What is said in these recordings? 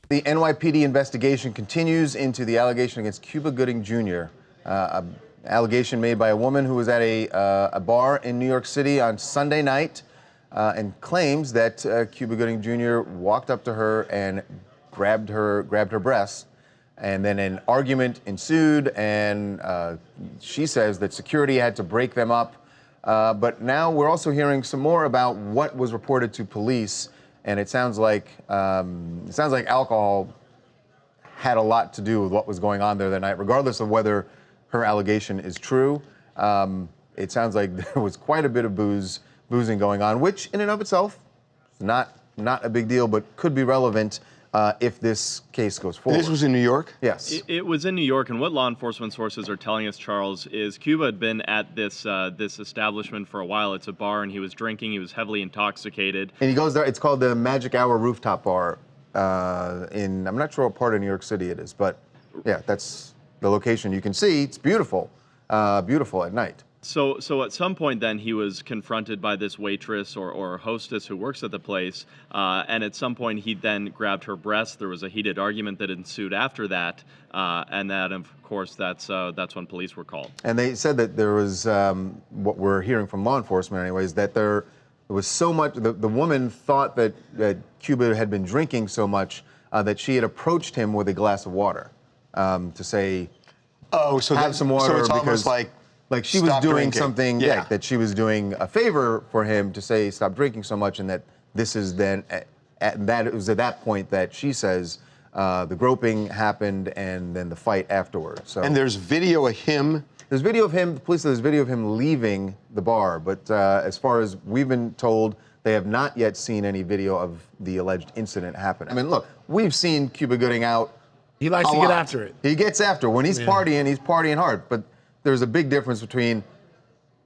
The NYPD investigation continues into the allegation against Cuba Gooding Jr., an allegation made by a woman who was at a bar in New York City on Sunday night and claims that Cuba Gooding Jr. walked up to her and grabbed her breasts, and then an argument ensued, and she says that security had to break them up. But now we're also hearing some more about what was reported to police. And it sounds like alcohol had a lot to do with what was going on there that night, regardless of whether her allegation is true. It sounds like there was quite a bit of boozing going on, which in and of itself is not a big deal, but could be relevant if this case goes forward. This was in New York? Yes. It was in New York, and what law enforcement sources are telling us, Charles, is Cuba had been at this establishment for a while. It's a bar, and he was drinking. He was heavily intoxicated. And he goes there. It's called the Magic Hour Rooftop Bar I'm not sure what part of New York City it is, but yeah, that's the location. You can see it's beautiful, beautiful at night. So at some point then he was confronted by this waitress or hostess who works at the place, and at some point he then grabbed her breast. There was a heated argument that ensued after that, and that, of course, that's when police were called. And they said that there was, what we're hearing from law enforcement anyways, that there was so much, the woman thought that Cuba had been drinking so much that she had approached him with a glass of water to say, oh, so have some water, so it's because almost like she was doing drinking. something, yeah, that she was doing a favor for him to say stop drinking so much, and that this is then, it was at that point that she says the groping happened and then the fight afterwards. So, and there's video of him? There's video of him, the police said there's video of him leaving the bar, but as far as we've been told, they have not yet seen any video of the alleged incident happen. I mean, look, we've seen Cuba Gooding out. He likes to get after it. He gets after it. When he's partying hard, but there's a big difference between,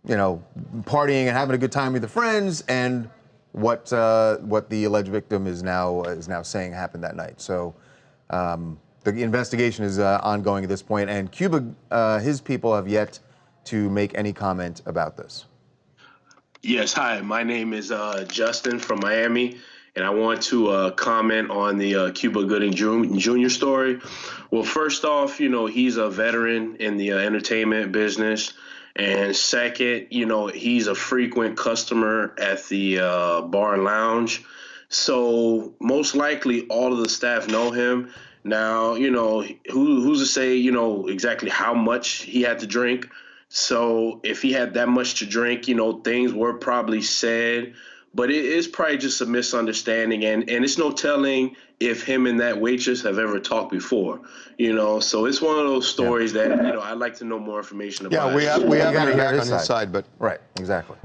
you know, partying and having a good time with your friends and what the alleged victim is now saying happened that night. So the investigation is ongoing at this point, and Cuba, his people have yet to make any comment about this. Yes, hi, my name is Justin from Miami, and I want to comment on the Cuba Gooding Jr. story. Well, first off, you know, he's a veteran in the entertainment business. And second, you know, he's a frequent customer at the bar and lounge. So most likely all of the staff know him. Now, you know, who's to say, you know, exactly how much he had to drink. So if he had that much to drink, you know, things were probably said. But it is probably just a misunderstanding, and it's no telling if him and that waitress have ever talked before, you know. So it's one of those stories that, you know, I'd like to know more information about. Yeah, we have to back on his side, but right, exactly.